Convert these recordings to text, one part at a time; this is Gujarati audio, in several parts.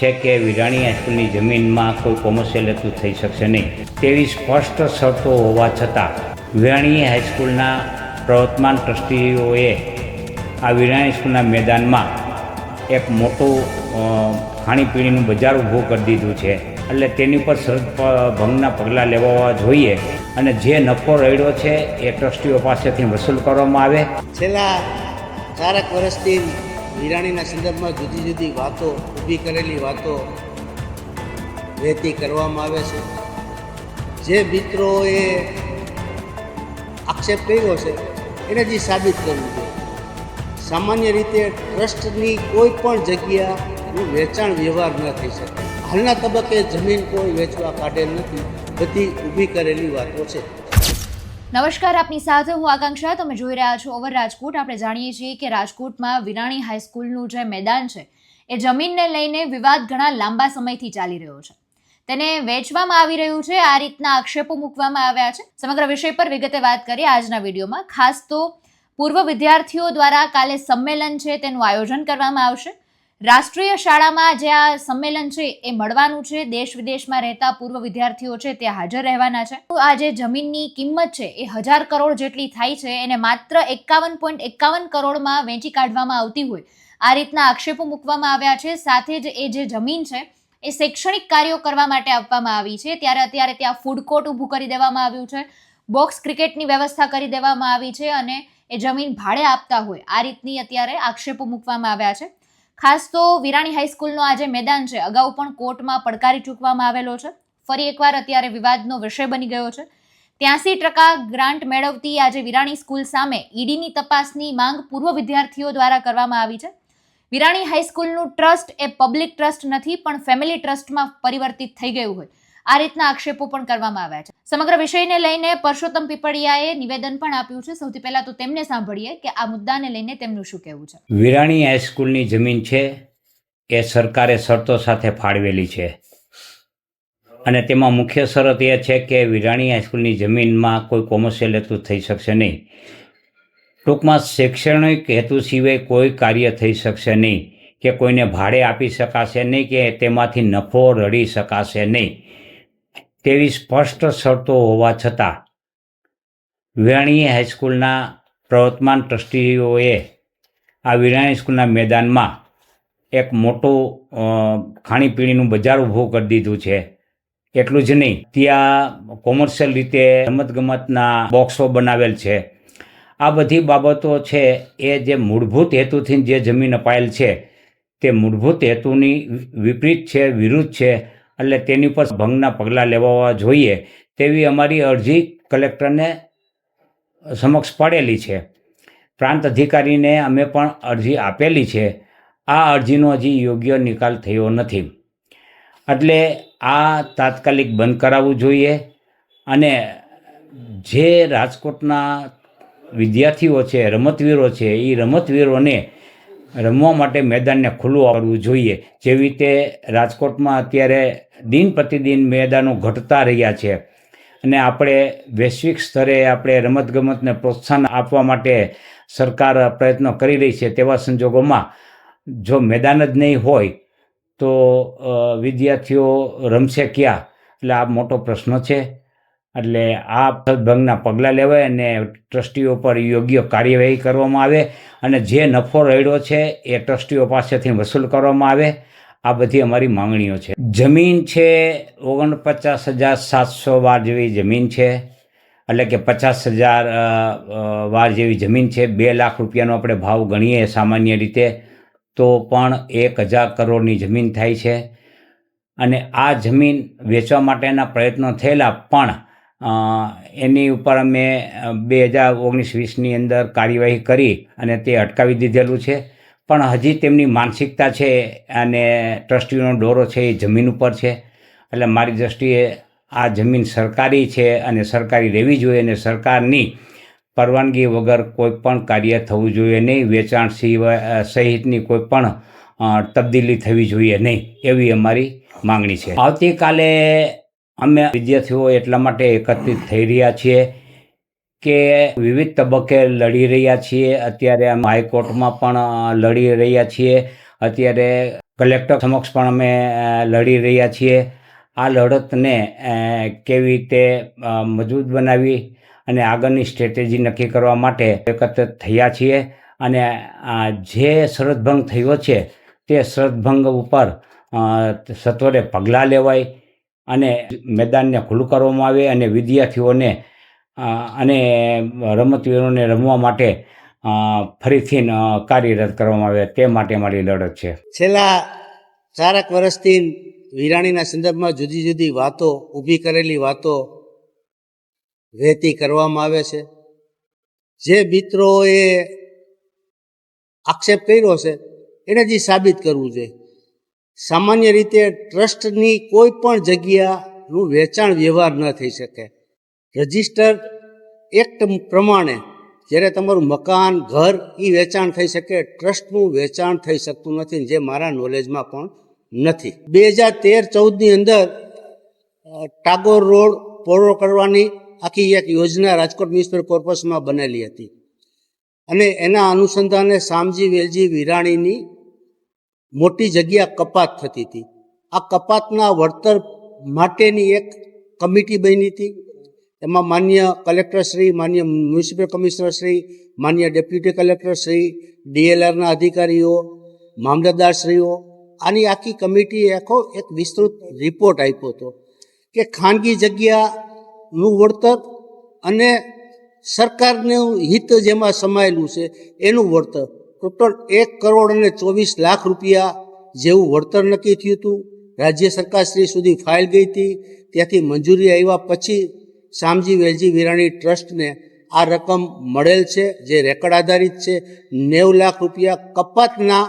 છે કે વિરાણી હાઈસ્કૂલની જમીનમાં કોઈ કોમર્શિયલ હેતુ થઈ શકશે નહીં તેવી સ્પષ્ટ શરતો હોવા છતાં વિરાણી હાઈસ્કૂલના પ્રવર્તમાન ટ્રસ્ટીઓએ આ વિરાણી હાઈસ્કૂલના મેદાનમાં એક મોટું ખાણીપીણીનું બજાર ઊભું કરી દીધું છે. એટલે તેની પર શરત ભંગના પગલાં લેવા જોઈએ અને જે નફો રડ્યો છે એ ટ્રસ્ટીઓ પાસેથી વસૂલ કરવામાં આવે. છેલ્લા 4 વર્ષથી વિરાણીના સંદર્ભમાં જુદી જુદી વાતો ઊભી કરેલી વાતો વહેતી કરવામાં આવે છે. જે મિત્રોએ આક્ષેપ કર્યો છે એને જે સાબિત કરવું છે. સામાન્ય રીતે ટ્રસ્ટની કોઈ પણ જગ્યાનું વેચાણ વ્યવહાર ન થઈ શકે. હાલના તબક્કે જમીન કોઈ વેચવા કાઢેલ નથી, બધી ઊભી કરેલી વાતો છે. નમસ્કાર, આપની સાથે હું આકાંક્ષા. તમે જોઈ રહ્યા છો ઓવર રાજકોટ. આપણે જાણીએ છીએ કે રાજકોટમાં વિરાણી હાઈસ્કૂલનું જે મેદાન છે એ જમીનને લઈને વિવાદ ઘણા લાંબા સમયથી ચાલી રહ્યો છે. તેને વેચવામાં આવી રહ્યું છે, આ રીતના આક્ષેપો મૂકવામાં આવ્યા છે. સમગ્ર વિષય પર વિગતે વાત કરીએ આજના વિડીયોમાં. ખાસ તો પૂર્વ વિદ્યાર્થીઓ દ્વારા કાલે સંમેલન છે તેનું આયોજન કરવામાં આવશે. રાષ્ટ્રીય શાળામાં જે આ સંમેલન છે એ મળવાનું છે. દેશ વિદેશમાં રહેતા પૂર્વ વિદ્યાર્થીઓ છે તે હાજર રહેવાના છે. આ જે જમીનની કિંમત છે એ 1000 કરોડ જેટલી થાય છે, એને માત્ર 51.51 કરોડમાં વેચી કાઢવામાં આવતી હોય આ રીતના આક્ષેપો મૂકવામાં આવ્યા છે. સાથે જ એ જે જમીન છે એ શૈક્ષણિક કાર્યો કરવા માટે આપવામાં આવી છે. ત્યારે અત્યારે ત્યાં ફૂડ કોર્ટ ઊભું કરી દેવામાં આવ્યું છે, બોક્સ ક્રિકેટની વ્યવસ્થા કરી દેવામાં આવી છે અને એ જમીન ભાડે આપતા હોય આ રીતની અત્યારે આક્ષેપો મૂકવામાં આવ્યા છે. ખાસ તો વિરાણી હાઈસ્કૂલનો આ જે મેદાન છે અગાઉ પણ કોર્ટમાં પડકારી ચૂકવામાં આવેલો છે. ફરી એકવાર અત્યારે વિવાદનો વિષય બની ગયો છે. 83% ગ્રાન્ટ મેળવતી આજે વિરાણી સ્કૂલ સામે ઈડીની તપાસની માંગ પૂર્વ વિદ્યાર્થીઓ દ્વારા કરવામાં આવી છે. વિરાણી હાઈસ્કૂલનું ટ્રસ્ટ એ પબ્લિક ટ્રસ્ટ નથી પણ ફેમિલી ટ્રસ્ટમાં પરિવર્તિત થઈ ગયું હોય આ રીતના આક્ષેપો પણ કરવામાં આવ્યા છે. સમગ્ર વિષયને લઈને પરસોત્તમ પીપળિયાએ નિવેદન પણ આપ્યું છે. સૌથી પહેલા તો તેમને સાંભળીએ કે આ મુદ્દાને લઈને તેમનું શું કહેવું છે. વિરાણી હાઈસ્કૂલની જમીન છે એ સરકારે શરતો સાથે ફાળવેલી છે અને તેમાં મુખ્ય શરત એ છે કે વિરાણી હાઈસ્કૂલની જમીનમાં કોઈ કોમર્શિયલ હેતુ થઈ શકશે નહીં. ટૂંકમાં શૈક્ષણિક હેતુ સિવાય કોઈ કાર્ય થઈ શકશે નહીં કે કોઈને ભાડે આપી શકાશે નહીં કે તેમાંથી નફો રળી શકાશે નહીં તેવી સ્પષ્ટ શરતો હોવા છતાં વિરાણી હાઈસ્કૂલના પ્રવર્તમાન ટ્રસ્ટીઓએ આ વિરાણી સ્કૂલના મેદાનમાં એક મોટું ખાણીપીણીનું બજાર ઊભું કરી દીધું છે. એટલું જ નહીં, ત્યાં કોમર્શિયલ રીતે રમતગમતના બોક્સો બનાવેલ છે. આ બધી બાબતો છે એ જે મૂળભૂત હેતુથી જે જમીન અપાયેલ છે તે મૂળભૂત હેતુની વિપરીત છે, વિરુદ્ધ છે. એટલે તેની પર ભંગના પગલાં લેવા જોઈએ તેવી અમારી અરજી કલેક્ટરને સમક્ષ પડેલી છે. પ્રાંત અધિકારીને અમે પણ અરજી આપેલી છે. આ અરજીનો હજી યોગ્ય નિકાલ થયો નથી. એટલે આ તાત્કાલિક બંધ કરાવવું જોઈએ અને જે રાજકોટના વિદ્યાર્થીઓ છે, રમતવીરો છે, એ રમતવીરોને રમવા માટે મેદાનને ખુલ્લું કરવું જોઈએ. જેવી રીતે રાજકોટમાં અત્યારે દિન પ્રતિદિન મેદાનો ઘટતા રહ્યા છે અને આપણે વૈશ્વિક સ્તરે આપણે રમતગમતને પ્રોત્સાહન આપવા માટે સરકાર પ્રયત્નો કરી રહી છે. તેવા સંજોગોમાં જો મેદાન જ નહીં હોય તો વિદ્યાર્થીઓ રમશે ક્યાં? એટલે આ મોટો પ્રશ્ન છે. એટલે આ ભંગના પગલાં લેવાય અને ટ્રસ્ટીઓ પર યોગ્ય કાર્યવાહી કરવામાં આવે અને જે નફો રડ્યો છે એ ટ્રસ્ટીઓ પાસેથી વસૂલ કરવામાં આવે. આ બધી અમારી માંગણીઓ છે. જમીન છે 49,700 વાર જેવી જમીન છે, એટલે કે 50,000 વાર જેવી જમીન છે. 2 લાખ રૂપિયાનો આપણે ભાવ ગણીએ સામાન્ય રીતે તો પણ 1,000 કરોડની જમીન થાય છે. અને આ જમીન વેચવા માટેના પ્રયત્નો થયેલા પણ એની ઉપર અમે 2019-20ની અંદર કાર્યવાહી કરી અને તે અટકાવી દીધેલું છે. પણ હજી તેમની માનસિકતા છે અને ટ્રસ્ટીનો દોરો છે એ જમીન ઉપર છે. એટલે મારી દૃષ્ટિએ આ જમીન સરકારી છે અને સરકારી રહેવી જોઈએ અને સરકારની પરવાનગી વગર કોઈ પણ કાર્ય થવું જોઈએ નહીં. વેચાણ સિવાય સહિતની કોઈ પણ તબદીલી થવી જોઈએ નહીં એવી અમારી માંગણી છે. આવતીકાલે અમે વિદ્યાર્થીઓ એટલા માટે એકત્રિત થઈ રહ્યા છીએ કે વિવિધ તબક્કે લડી રહ્યા છીએ. અત્યારે અમે હાઈકોર્ટમાં પણ લડી રહ્યા છીએ. અત્યારે કલેક્ટર સમક્ષ પણ અમે લડી રહ્યા છીએ. આ લડતને કેવી રીતે મજબૂત બનાવી અને આગળની સ્ટ્રેટેજી નક્કી કરવા માટે એકત્રિત થયા છીએ. અને જે શરતભંગ થયો છે તે શરતભંગ ઉપર સત્વરે પગલાં લેવાય અને મેદાનને ખુલ્લું કરવામાં આવે અને વિદ્યાર્થીઓને અને રમતવીરોને રમવા માટે ફરીથી કાર્યરત કરવામાં આવે તે માટે મારી લડત છે. છેલ્લા 4 વર્ષથી વિરાણીના સંદર્ભમાં જુદી જુદી વાતો, ઊભી કરેલી વાતો વહેતી કરવામાં આવે છે. જે મિત્રોએ આક્ષેપ કર્યો છે એને જે સાબિત કરવું જોઈએ. સામાન્ય રીતે ટ્રસ્ટની કોઈ પણ જગ્યાનું વેચાણ વ્યવહાર ન થઈ શકે. રજિસ્ટર એક્ટ પ્રમાણે જ્યારે તમારું મકાન, ઘર એ વેચાણ થઈ શકે, ટ્રસ્ટનું વેચાણ થઈ શકતું નથી, જે મારા નોલેજમાં પણ નથી. 2013-14ની અંદર ટાગોર રોડ પહોળો કરવાની આખી એક યોજના રાજકોટ મ્યુનિસિપલ કોર્પોરેશનમાં બનેલી હતી અને એના અનુસંધાને શામજી વેલજી વિરાણીની મોટી જગ્યા કપાત થતી હતી. આ કપાતના વળતર માટેની એક કમિટી બની હતી. એમાં માન્ય કલેક્ટરશ્રી, માન્ય મ્યુનિસિપલ કમિશનરશ્રી, માન્ય ડેપ્યુટી કલેક્ટરશ્રી, DLRના અધિકારીઓ, મામલતદારશ્રીઓ, આની આખી કમિટીએ આખો એક વિસ્તૃત રિપોર્ટ આપ્યો હતો કે ખાનગી જગ્યાનું વળતર અને સરકારનું હિત જેમાં સમાયેલું છે એનું વળતર ટોટલ 1,24,00,000 રૂપિયા જેવું વળતર નક્કી થયું હતું. રાજ્ય સરકારશ્રી સુધી ફાઇલ ગઈ હતી. ત્યાંથી મંજૂરી આવ્યા પછી શામજી વેલજી વિરાણી ટ્રસ્ટને આ રકમ મળેલ છે, જે રેકર્ડ આધારિત છે. 90 લાખ રૂપિયા કપાતના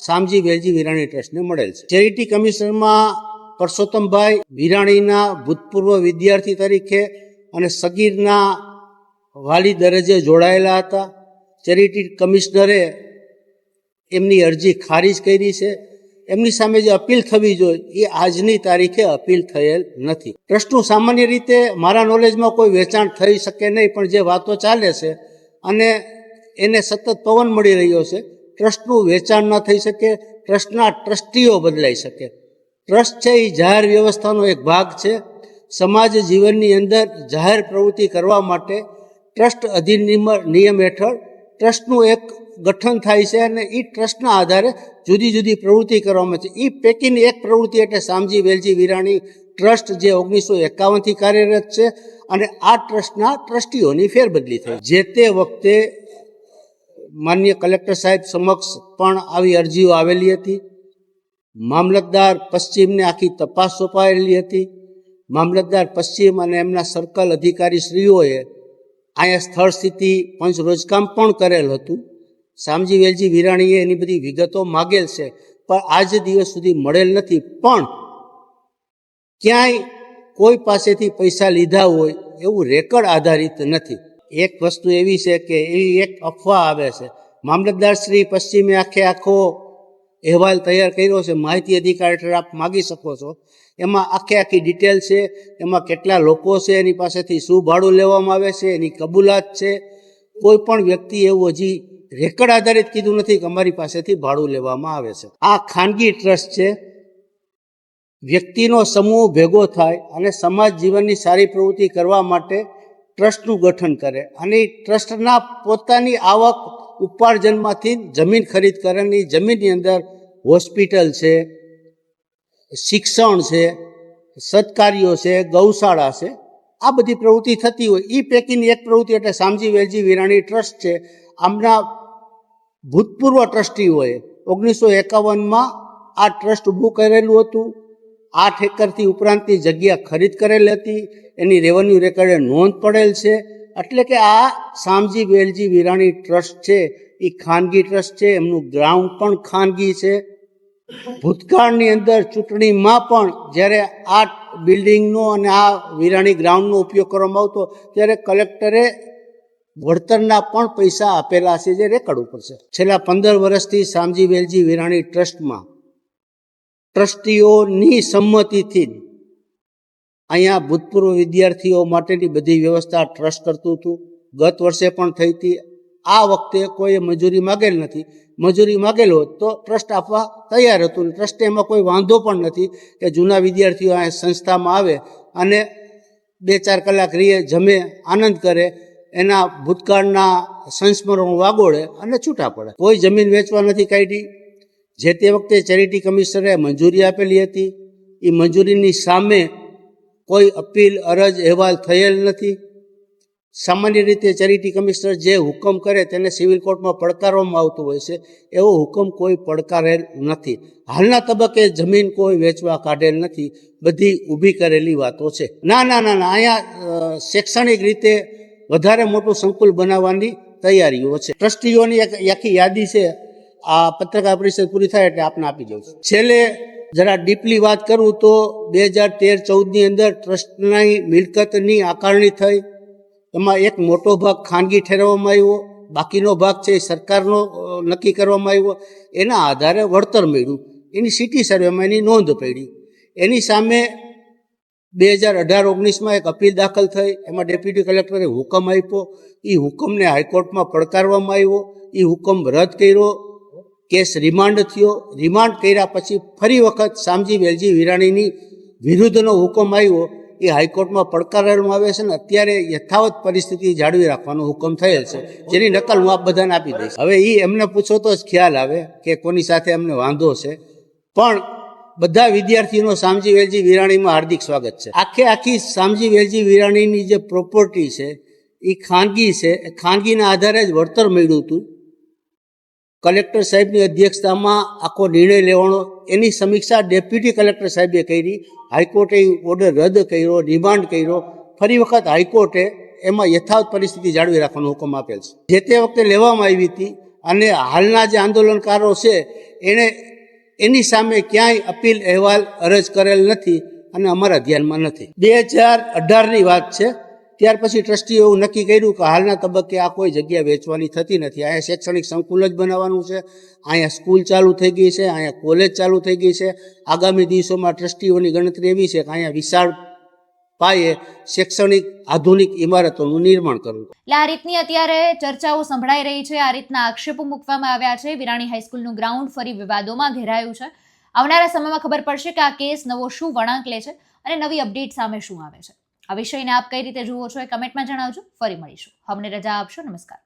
શામજી વેલજી વિરાણી ટ્રસ્ટને મળેલ છે. ચેરિટી કમિશનરમાં પરસોત્તમભાઈ વિરાણીના ભૂતપૂર્વ વિદ્યાર્થી તરીકે અને સગીરના વાલી દરજ્જે જોડાયેલા હતા. ચેરિટી કમિશનરે એમની અરજી ખારીજ કરી છે. એમની સામે જે અપીલ થવી જોઈએ એ આજની તારીખે અપીલ થયેલ નથી. ટ્રસ્ટનું સામાન્ય રીતે મારા નોલેજમાં કોઈ વેચાણ થઈ શકે નહીં, પણ જે વાતો ચાલે છે અને એને સતત પવન મળી રહ્યો છે, ટ્રસ્ટનું વેચાણ ન થઈ શકે, ટ્રસ્ટના ટ્રસ્ટીઓ બદલાઈ શકે. ટ્રસ્ટ છે એ જાહેર વ્યવસ્થાનો એક ભાગ છે. સમાજ જીવનની અંદર જાહેર પ્રવૃત્તિ કરવા માટે ટ્રસ્ટ અધિનિયમ હેઠળ ટ્રસ્ટનું એક ગઠન થાય છે અને એ ટ્રસ્ટના આધારે જુદી જુદી પ્રવૃત્તિ કરવામાં છે. એ પૈકીની એક પ્રવૃત્તિ એટલે શામજી વેલજી વિરાણી ટ્રસ્ટ, જે 1951થી કાર્યરત છે અને આ ટ્રસ્ટના ટ્રસ્ટીઓની ફેરબદલી થઈ. જે તે વખતે માન્ય કલેક્ટર સાહેબ સમક્ષ પણ આવી અરજીઓ આવેલી હતી. મામલતદાર પશ્ચિમને આખી તપાસ સોંપાયેલી હતી. મામલતદાર પશ્ચિમ અને એમના સર્કલ અધિકારી શ્રીઓએ અહીંયા સ્થળ સ્થિતિ પંચ રોજકામ પણ કરેલ હતું. શામજી વેલજી વિરાણીએ એની બધી વિગતો માગેલ છે, પણ આજ દિવસ સુધી મળેલ નથી. પણ ક્યાંય કોઈ પાસેથી પૈસા લીધા હોય એવું રેકર્ડ આધારિત નથી. એક વસ્તુ એવી છે કે એવી એક અફવા આવે છે. મામલતદાર શ્રી પશ્ચિમે આખો અહેવાલ તૈયાર કર્યો છે, માહિતી અધિકારી આપ માગી શકો છો. એમાં આખી ડિટેલ છે. એમાં કેટલા લોકો છે, એની પાસેથી શું ભાડું લેવામાં આવે છે, એની કબૂલાત છે. કોઈ પણ વ્યક્તિ એવું હજી રેકર્ડ આધારિત કીધું નથી કે અમારી પાસેથી ભાડું લેવામાં આવે છે. આ ખાનગી ટ્રસ્ટ છે. વ્યક્તિનો સમૂહ ભેગો થાય અને સમાજ જીવનની સારી પ્રવૃત્તિ કરવા માટે ટ્રસ્ટનું ગઠન કરે અને ટ્રસ્ટના પોતાની આવક ઉપાર્જનમાંથી જમીન ખરીદ કરે અને જમીનની અંદર હોસ્પિટલ છે, શિક્ષણ છે, સત્કાર્યો છે, ગૌશાળા છે, આ બધી પ્રવૃત્તિ થતી હોય. એ પૈકીની એક પ્રવૃત્તિ એટલે શામજી વેલજી વિરાણી ટ્રસ્ટ છે. આમના ભૂતપૂર્વ ટ્રસ્ટીઓએ 1951માં આ ટ્રસ્ટ ઊભું કરેલું હતું. 8 એકરથી ઉપરાંતની જગ્યા ખરીદ કરેલી હતી. એની રેવન્યુ રેકર્ડે નોંધ પડેલ છે. એટલે કે આ શામજી વેલજી વિરાણી ટ્રસ્ટ છે એ ખાનગી ટ્રસ્ટ છે. એમનું ગ્રાઉન્ડ પણ ખાનગી છે. ભૂતકાળની અંદર ચૂંટણીમાં પણ જ્યારે આ બિલ્ડિંગનો અને આ વિરાણી ગ્રાઉન્ડનો ઉપયોગ કરવામાં આવતો ત્યારે કલેક્ટરે વળતરના પણ પૈસા આપેલા છે, જે રેકર્ડ ઉપર છે. છેલ્લા 15 વર્ષથી શામજી વેલજી વિરાણી ટ્રસ્ટમાં ટ્રસ્ટીઓની સંમતિથી અહીંયા ભૂતપૂર્વ વિદ્યાર્થીઓ માટેની બધી વ્યવસ્થા ટ્રસ્ટ કરતું હતું. ગત વર્ષે પણ થઈ હતી. આ વખતે કોઈએ મંજૂરી માગેલ નથી. મંજૂરી માગેલ હોત તો ટ્રસ્ટ આપવા તૈયાર હતું. ટ્રસ્ટે એમાં કોઈ વાંધો પણ નથી કે જૂના વિદ્યાર્થીઓ આ સંસ્થામાં આવે અને 2-4 કલાક રહીએ, જમે, આનંદ કરે, એના ભૂતકાળના સંસ્મરણો વાગોળે અને છૂટા પડે. કોઈ જમીન વેચવા નથી કાઢી. જે તે વખતે ચેરિટી કમિશનરે મંજૂરી આપેલી હતી. એ મંજૂરીની સામે કોઈ અપીલ, અરજ, અહેવાલ થયેલ નથી. સામાન્ય રીતે ચેરિટી કમિશનર જે હુકમ કરે તેને સિવિલ કોર્ટમાં પડકારવામાં આવતું હોય છે. એવો હુકમ કોઈ પડકારેલ નથી. હાલના તબક્કે જમીન કોઈ વેચવા કાઢેલ નથી. બધી ઊભી કરેલી વાતો છે. ના, અહીંયા શૈક્ષણિક રીતે વધારે મોટું સંકુલ બનાવવાની તૈયારીઓ છે. ટ્રસ્ટીઓની એક આખી યાદી છે. આ પત્રકાર પરિષદ પૂરી થાય એટલે આપને આપી દઉં છું. છેલ્લે જરા ડીપલી વાત કરું તો 2013-14ની અંદર ટ્રસ્ટની મિલકતની આકારણી થઈ. એમાં એક મોટો ભાગ ખાનગી ઠેરવવામાં આવ્યો, બાકીનો ભાગ છે એ સરકારનો નક્કી કરવામાં આવ્યો. એના આધારે વળતર મળ્યું. એની સિટી સર્વેમાં એની નોંધ પડી. એની સામે 2018-19માં એક અપીલ દાખલ થઈ. એમાં ડેપ્યુટી કલેક્ટરે હુકમ આપ્યો. એ હુકમને હાઈકોર્ટમાં પડકારવામાં આવ્યો. એ હુકમ રદ કર્યો. કેસ રિમાન્ડ થયો. રિમાન્ડ કર્યા પછી ફરી વખત શામજી વેલજી વિરાણીની વિરુદ્ધનો હુકમ આવ્યો. એ હાઈકોર્ટમાં પડકારવામાં આવે છે ને અત્યારે યથાવત પરિસ્થિતિ જાળવી રાખવાનો હુકમ થયેલ છે, જેની નકલ હું આપ બધાને આપી દઈશ. હવે એ એમને પૂછો તો જ ખ્યાલ આવે કે કોની સાથે એમને વાંધો છે. પણ બધા વિદ્યાર્થીઓનો શામજી વેલજી વિરાણીમાં હાર્દિક સ્વાગત છે. આખી શામજી વેલજી વિરાણીની જે પ્રોપર્ટી છે એ ખાનગી છે. ખાનગીના આધારે જ વળતર મળ્યું હતું. કલેક્ટર સાહેબની અધ્યક્ષતામાં આખો નિર્ણય લેવાનો, એની સમીક્ષા ડેપ્યુટી કલેક્ટર સાહેબે કરી. હાઈકોર્ટે ઓર્ડર રદ કર્યો, રિમાન્ડ કર્યો. ફરી વખત હાઈકોર્ટે એમાં યથાવત પરિસ્થિતિ જાળવી રાખવાનો હુકમ આપેલ છે. જે તે વખતે લેવામાં આવી હતી અને હાલના જે આંદોલનકારો છે એની સામે ક્યાંય અપીલ, અહેવાલ, અરજ કરેલ નથી અને અમારા ધ્યાનમાં નથી. 2018ની વાત છે. ત્યાર પછી ટ્રસ્ટીઓ એવું નક્કી કર્યું કે હાલના તબક્કે આ કોઈ જગ્યા વેચવાની થતી નથી. અહીંયા શૈક્ષણિક સંકુલ જ બનાવવાનું છે. અહીંયા સ્કૂલ ચાલુ થઈ ગઈ છે, અહીંયા કોલેજ ચાલુ થઈ ગઈ છે. આગામી દિવસોમાં ટ્રસ્ટીઓની ગણતરી એવી છે કે અહીંયા વિશાળ પાયે શૈક્ષણિક આધુનિક ઇમારતોનું નિર્માણ કરવું. એટલે આ રીતની અત્યારે ચર્ચાઓ સંભળાઈ રહી છે, આ રીતના આક્ષેપો મૂકવામાં આવ્યા છે. વિરાણી હાઈસ્કૂલનું ગ્રાઉન્ડ ફરી વિવાદોમાં ઘેરાયું છે. આવનારા સમયમાં ખબર પડશે કે આ કેસ નવો શું વળાંક લે છે અને નવી અપડેટ સામે શું આવે છે. આ વિષયને આપ કઈ રીતે જુઓ છો એ કમેન્ટમાં જણાવજો. ફરી મળીશું. અમને રજા આપશો. નમસ્કાર.